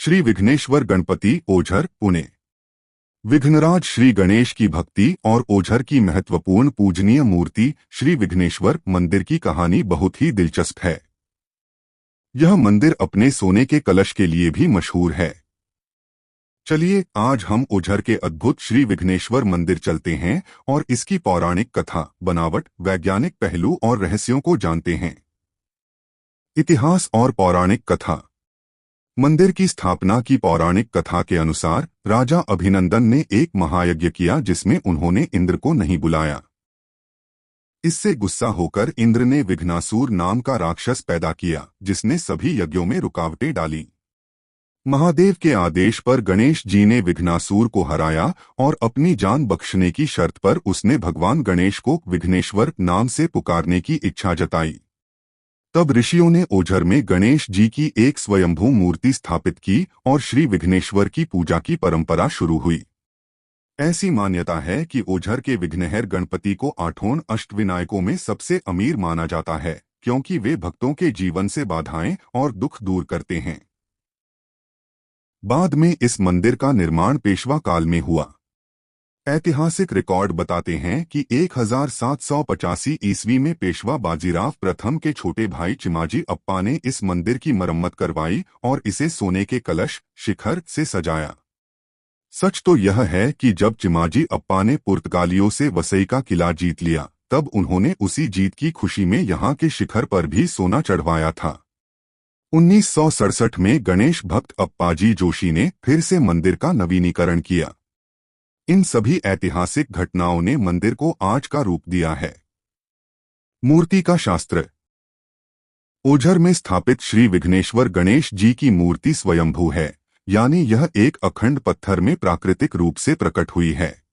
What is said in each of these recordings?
श्री विघ्नेश्वर गणपति ओझर पुणे। विघ्नराज श्री गणेश की भक्ति और ओझर की महत्वपूर्ण पूजनीय मूर्ति श्री विघ्नेश्वर मंदिर की कहानी बहुत ही दिलचस्प है। यह मंदिर अपने सोने के कलश के लिए भी मशहूर है। चलिए आज हम ओझर के अद्भुत श्री विघ्नेश्वर मंदिर चलते हैं और इसकी पौराणिक कथा, बनावट, वैज्ञानिक पहलू और रहस्यों को जानते हैं। इतिहास और पौराणिक कथा। मंदिर की स्थापना की पौराणिक कथा के अनुसार राजा अभिनंदन ने एक महायज्ञ किया जिसमें उन्होंने इंद्र को नहीं बुलाया। इससे गुस्सा होकर इंद्र ने विघ्नासुर नाम का राक्षस पैदा किया जिसने सभी यज्ञों में रुकावटें डाली। महादेव के आदेश पर गणेश जी ने विघ्नासुर को हराया और अपनी जान बख्शने की शर्त पर उसने भगवान गणेश को विघ्नेश्वर नाम से पुकारने की इच्छा जताई। तब ऋषियों ने ओझर में गणेश जी की एक स्वयंभू मूर्ति स्थापित की और श्री विघ्नेश्वर की पूजा की परंपरा शुरू हुई। ऐसी मान्यता है कि ओझर के विघ्नहर गणपति को आठों अष्टविनायकों में सबसे अमीर माना जाता है, क्योंकि वे भक्तों के जीवन से बाधाएं और दुख दूर करते हैं। बाद में इस मंदिर का निर्माण पेशवा काल में हुआ। ऐतिहासिक रिकॉर्ड बताते हैं कि 1785 ईस्वी में पेशवा बाजीराव प्रथम के छोटे भाई चिमाजी अप्पा ने इस मंदिर की मरम्मत करवाई और इसे सोने के कलश, शिखर से सजाया। सच तो यह है कि जब चिमाजी अप्पा ने पुर्तगालियों से वसई का किला जीत लिया, तब उन्होंने उसी जीत की खुशी में यहाँ के शिखर पर भी सोना चढ़वाया था। 1967 में गणेश भक्त अप्पाजी जोशी ने फिर से मंदिर का नवीनीकरण किया। इन सभी ऐतिहासिक घटनाओं ने मंदिर को आज का रूप दिया है। मूर्ति का शास्त्र। ओझर में स्थापित श्री विघ्नेश्वर गणेश जी की मूर्ति स्वयंभू है, यानी यह एक अखंड पत्थर में प्राकृतिक रूप से प्रकट हुई है।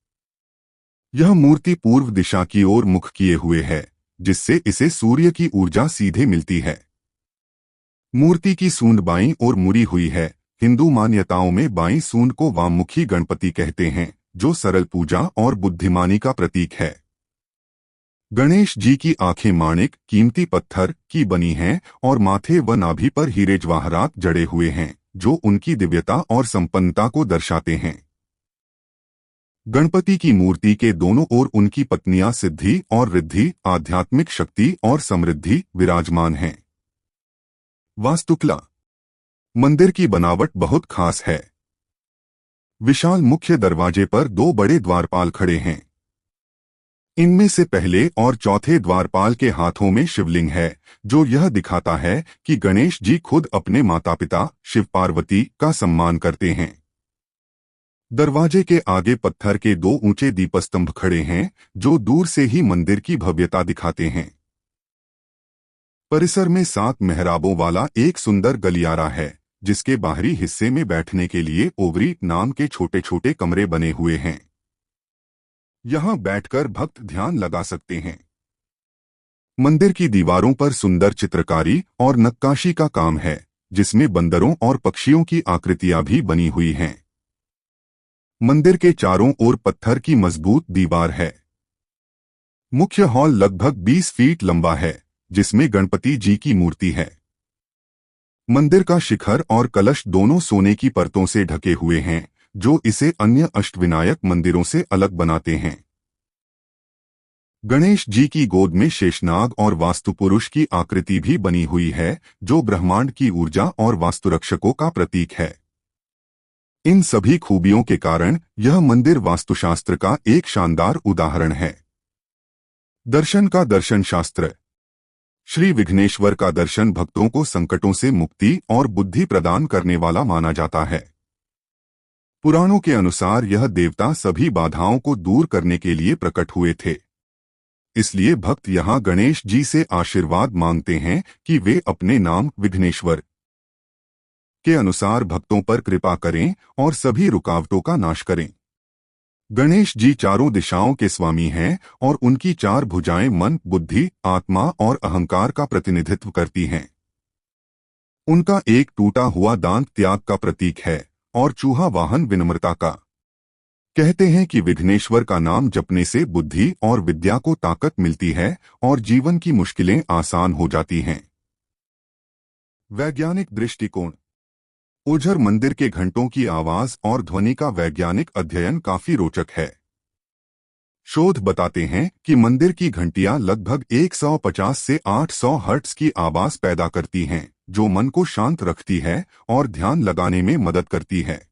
यह मूर्ति पूर्व दिशा की ओर मुख किए हुए है, जिससे इसे सूर्य की ऊर्जा सीधे मिलती है। मूर्ति की सूंड बाईं ओर मुड़ी हुई है। हिंदू मान्यताओं में बाईं सूंड को वाममुखी गणपति कहते हैं, जो सरल पूजा और बुद्धिमानी का प्रतीक है। गणेश जी की आंखें माणिक, कीमती पत्थर की बनी हैं और माथे व नाभि पर हीरे जवाहरात जड़े हुए हैं, जो उनकी दिव्यता और संपन्नता को दर्शाते हैं। गणपति की मूर्ति के दोनों ओर उनकी पत्नियां सिद्धि और रिद्धि, आध्यात्मिक शक्ति और समृद्धि विराजमान हैं। वास्तुकला। मंदिर की बनावट बहुत खास है। विशाल मुख्य दरवाजे पर दो बड़े द्वारपाल खड़े हैं। इनमें से पहले और चौथे द्वारपाल के हाथों में शिवलिंग है, जो यह दिखाता है कि गणेश जी खुद अपने माता पिता शिव पार्वती का सम्मान करते हैं। दरवाजे के आगे पत्थर के दो ऊंचे दीपस्तंभ खड़े हैं, जो दूर से ही मंदिर की भव्यता दिखाते हैं। परिसर में 7 मेहराबों वाला एक सुंदर गलियारा है, जिसके बाहरी हिस्से में बैठने के लिए ओवरी नाम के छोटे छोटे कमरे बने हुए हैं। यहां बैठकर भक्त ध्यान लगा सकते हैं। मंदिर की दीवारों पर सुंदर चित्रकारी और नक्काशी का काम है, जिसमें बंदरों और पक्षियों की आकृतियां भी बनी हुई हैं। मंदिर के चारों ओर पत्थर की मजबूत दीवार है। मुख्य हॉल लगभग 20 फीट लंबा है, जिसमें गणपति जी की मूर्ति है। मंदिर का शिखर और कलश दोनों सोने की परतों से ढके हुए हैं, जो इसे अन्य अष्टविनायक मंदिरों से अलग बनाते हैं। गणेश जी की गोद में शेषनाग और वास्तुपुरुष की आकृति भी बनी हुई है, जो ब्रह्मांड की ऊर्जा और वास्तुरक्षकों का प्रतीक है। इन सभी खूबियों के कारण यह मंदिर वास्तुशास्त्र का एक शानदार उदाहरण है। दर्शन का दर्शन शास्त्र। श्री विघ्नेश्वर का दर्शन भक्तों को संकटों से मुक्ति और बुद्धि प्रदान करने वाला माना जाता है। पुराणों के अनुसार यह देवता सभी बाधाओं को दूर करने के लिए प्रकट हुए थे। इसलिए भक्त यहाँ गणेश जी से आशीर्वाद मांगते हैं कि वे अपने नाम विघ्नेश्वर के अनुसार भक्तों पर कृपा करें और सभी रुकावटों का नाश करें। गणेश जी चारों दिशाओं के स्वामी हैं और उनकी 4 भुजाएं मन, बुद्धि, आत्मा और अहंकार का प्रतिनिधित्व करती हैं। उनका एक टूटा हुआ दांत त्याग का प्रतीक है और चूहा वाहन विनम्रता का। कहते हैं कि विघ्नेश्वर का नाम जपने से बुद्धि और विद्या को ताकत मिलती है और जीवन की मुश्किलें आसान हो जाती हैं। वैज्ञानिक दृष्टिकोण। ओझर मंदिर के घंटों की आवाज और ध्वनि का वैज्ञानिक अध्ययन काफी रोचक है। शोध बताते हैं कि मंदिर की घंटियां लगभग 150 से 800 हर्ट्ज की आवाज पैदा करती हैं, जो मन को शांत रखती है और ध्यान लगाने में मदद करती है।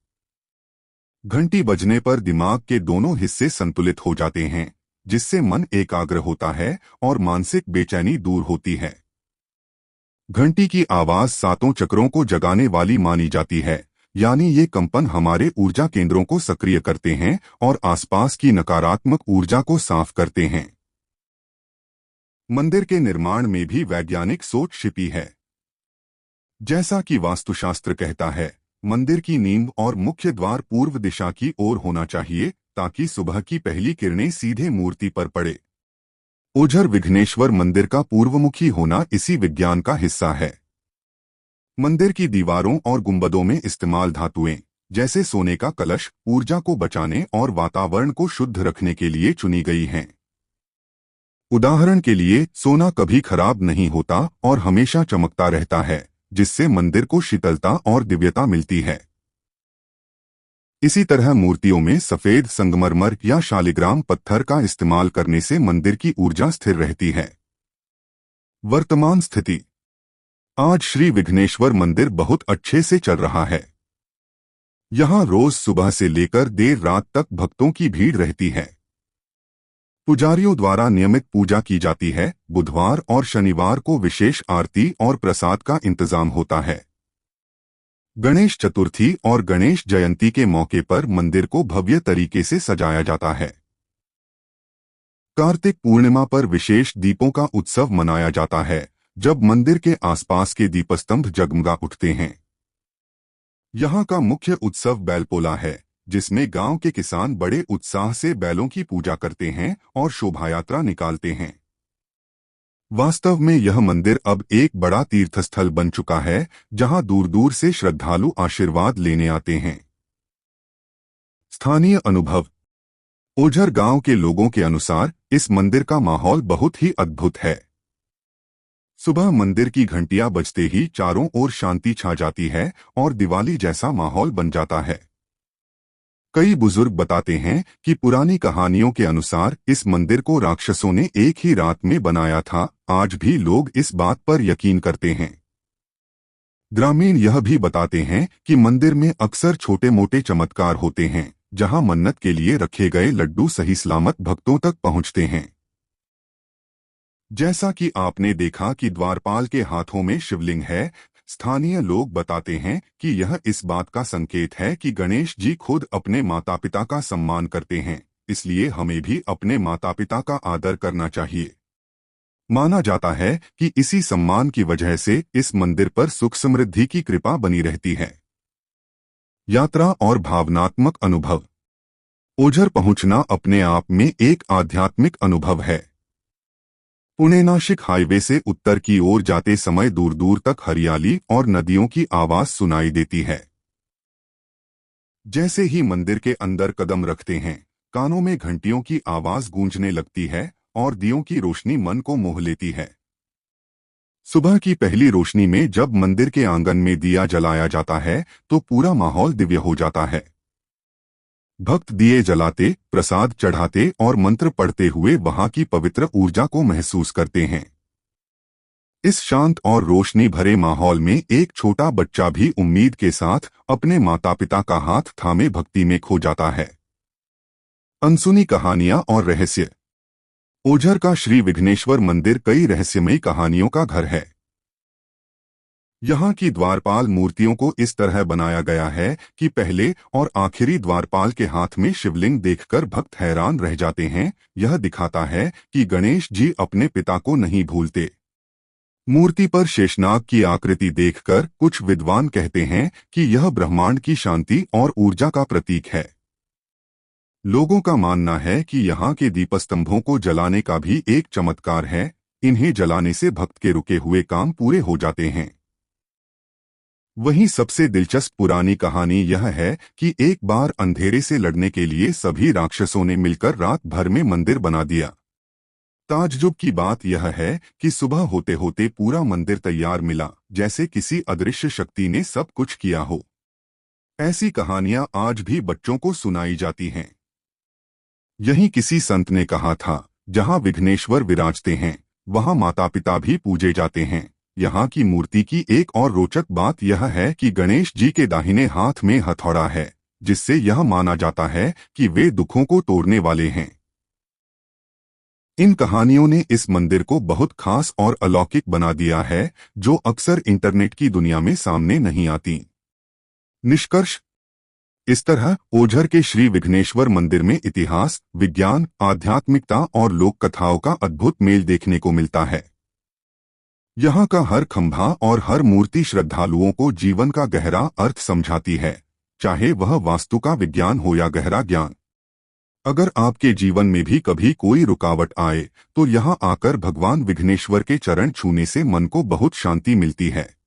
घंटी बजने पर दिमाग के दोनों हिस्से संतुलित हो जाते हैं, जिससे मन एकाग्र होता है और मानसिक बेचैनी दूर होती है। घंटी की आवाज सातों चक्रों को जगाने वाली मानी जाती है, यानी ये कंपन हमारे ऊर्जा केंद्रों को सक्रिय करते हैं और आसपास की नकारात्मक ऊर्जा को साफ करते हैं। मंदिर के निर्माण में भी वैज्ञानिक सोच छिपी है। जैसा कि वास्तुशास्त्र कहता है, मंदिर की नींव और मुख्य द्वार पूर्व दिशा की ओर होना चाहिए, ताकि सुबह की पहली किरणें सीधे मूर्ति पर पड़े। ओझर विघ्नेश्वर मंदिर का पूर्वमुखी होना इसी विज्ञान का हिस्सा है। मंदिर की दीवारों और गुंबदों में इस्तेमाल धातुएं, जैसे सोने का कलश, ऊर्जा को बचाने और वातावरण को शुद्ध रखने के लिए चुनी गई हैं। उदाहरण के लिए, सोना कभी खराब नहीं होता और हमेशा चमकता रहता है, जिससे मंदिर को शीतलता और दिव्यता मिलती है। इसी तरह मूर्तियों में सफेद संगमरमर या शालिग्राम पत्थर का इस्तेमाल करने से मंदिर की ऊर्जा स्थिर रहती है। वर्तमान स्थिति। आज श्री विघ्नेश्वर मंदिर बहुत अच्छे से चल रहा है। यहाँ रोज सुबह से लेकर देर रात तक भक्तों की भीड़ रहती है। पुजारियों द्वारा नियमित पूजा की जाती है। बुधवार और शनिवार को विशेष आरती और प्रसाद का इंतजाम होता है। गणेश चतुर्थी और गणेश जयंती के मौके पर मंदिर को भव्य तरीके से सजाया जाता है। कार्तिक पूर्णिमा पर विशेष दीपों का उत्सव मनाया जाता है, जब मंदिर के आसपास के दीपस्तंभ जगमगा उठते हैं। यहाँ का मुख्य उत्सव बैलपोला है, जिसमें गांव के किसान बड़े उत्साह से बैलों की पूजा करते हैं और शोभायात्रा निकालते हैं। वास्तव में यह मंदिर अब एक बड़ा तीर्थस्थल बन चुका है, जहां दूर दूर से श्रद्धालु आशीर्वाद लेने आते हैं। स्थानीय अनुभव। ओझर गांव के लोगों के अनुसार इस मंदिर का माहौल बहुत ही अद्भुत है। सुबह मंदिर की घंटियां बजते ही चारों ओर शांति छा जाती है और दिवाली जैसा माहौल बन जाता है। कई बुजुर्ग बताते हैं कि पुरानी कहानियों के अनुसार इस मंदिर को राक्षसों ने एक ही रात में बनाया था। आज भी लोग इस बात पर यकीन करते हैं। ग्रामीण यह भी बताते हैं कि मंदिर में अक्सर छोटे मोटे चमत्कार होते हैं, जहां मन्नत के लिए रखे गए लड्डू सही सलामत भक्तों तक पहुंचते हैं। जैसा कि आपने देखा कि द्वारपाल के हाथों में शिवलिंग है, स्थानीय लोग बताते हैं कि यह इस बात का संकेत है कि गणेश जी खुद अपने माता पिता का सम्मान करते हैं, इसलिए हमें भी अपने माता पिता का आदर करना चाहिए। माना जाता है कि इसी सम्मान की वजह से इस मंदिर पर सुख समृद्धि की कृपा बनी रहती है। यात्रा और भावनात्मक अनुभव। ओझर पहुंचना अपने आप में एक आध्यात्मिक अनुभव है। पुणे नासिक हाईवे से उत्तर की ओर जाते समय दूर दूर तक हरियाली और नदियों की आवाज सुनाई देती है। जैसे ही मंदिर के अंदर कदम रखते हैं, कानों में घंटियों की आवाज गूंजने लगती है और दियों की रोशनी मन को मोह लेती है। सुबह की पहली रोशनी में जब मंदिर के आंगन में दिया जलाया जाता है, तो पूरा माहौल दिव्य हो जाता है। भक्त दिए जलाते, प्रसाद चढ़ाते और मंत्र पढ़ते हुए वहां की पवित्र ऊर्जा को महसूस करते हैं। इस शांत और रोशनी भरे माहौल में एक छोटा बच्चा भी उम्मीद के साथ अपने माता पिता का हाथ थामे भक्ति में खो जाता है। अनसुनी कहानियां और रहस्य। ओझर का श्री विघ्नेश्वर मंदिर कई रहस्यमयी कहानियों का घर है। यहाँ की द्वारपाल मूर्तियों को इस तरह बनाया गया है कि पहले और आखिरी द्वारपाल के हाथ में शिवलिंग देखकर भक्त हैरान रह जाते हैं। यह दिखाता है कि गणेश जी अपने पिता को नहीं भूलते। मूर्ति पर शेषनाग की आकृति देखकर कुछ विद्वान कहते हैं कि यह ब्रह्मांड की शांति और ऊर्जा का प्रतीक है। लोगों का मानना है कि यहाँ के दीपस्तंभों को जलाने का भी एक चमत्कार है। इन्हें जलाने से भक्त के रुके हुए काम पूरे हो जाते हैं। वहीं सबसे दिलचस्प पुरानी कहानी यह है कि एक बार अंधेरे से लड़ने के लिए सभी राक्षसों ने मिलकर रात भर में मंदिर बना दिया। ताज्जुब की बात यह है कि सुबह होते होते पूरा मंदिर तैयार मिला, जैसे किसी अदृश्य शक्ति ने सब कुछ किया हो। ऐसी कहानियां आज भी बच्चों को सुनाई जाती हैं। यही किसी संत ने कहा था, जहां विघ्नेश्वर विराजते हैं वहां माता पिता भी पूजे जाते हैं। यहाँ की मूर्ति की एक और रोचक बात यह है कि गणेश जी के दाहिने हाथ में हथौड़ा है, जिससे यह माना जाता है कि वे दुखों को तोड़ने वाले हैं। इन कहानियों ने इस मंदिर को बहुत खास और अलौकिक बना दिया है, जो अक्सर इंटरनेट की दुनिया में सामने नहीं आती। निष्कर्ष, इस तरह ओझर के श्री विघ्नेश्वर मंदिर में इतिहास, विज्ञान, आध्यात्मिकता और लोक कथाओं का अद्भुत मेल देखने को मिलता है। यहाँ का हर खंभा और हर मूर्ति श्रद्धालुओं को जीवन का गहरा अर्थ समझाती है, चाहे वह वास्तु का विज्ञान हो या गहरा ज्ञान। अगर आपके जीवन में भी कभी कोई रुकावट आए, तो यहाँ आकर भगवान विघ्नेश्वर के चरण छूने से मन को बहुत शांति मिलती है।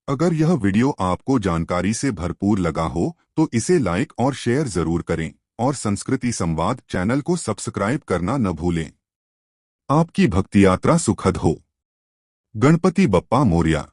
अगर यह वीडियो आपको जानकारी से भरपूर लगा हो, तो इसे लाइक और शेयर जरूर करें और संस्कृति संवाद चैनल को सब्सक्राइब करना न भूलें। आपकी भक्ति यात्रा सुखद हो। गणपति बप्पा मोरया।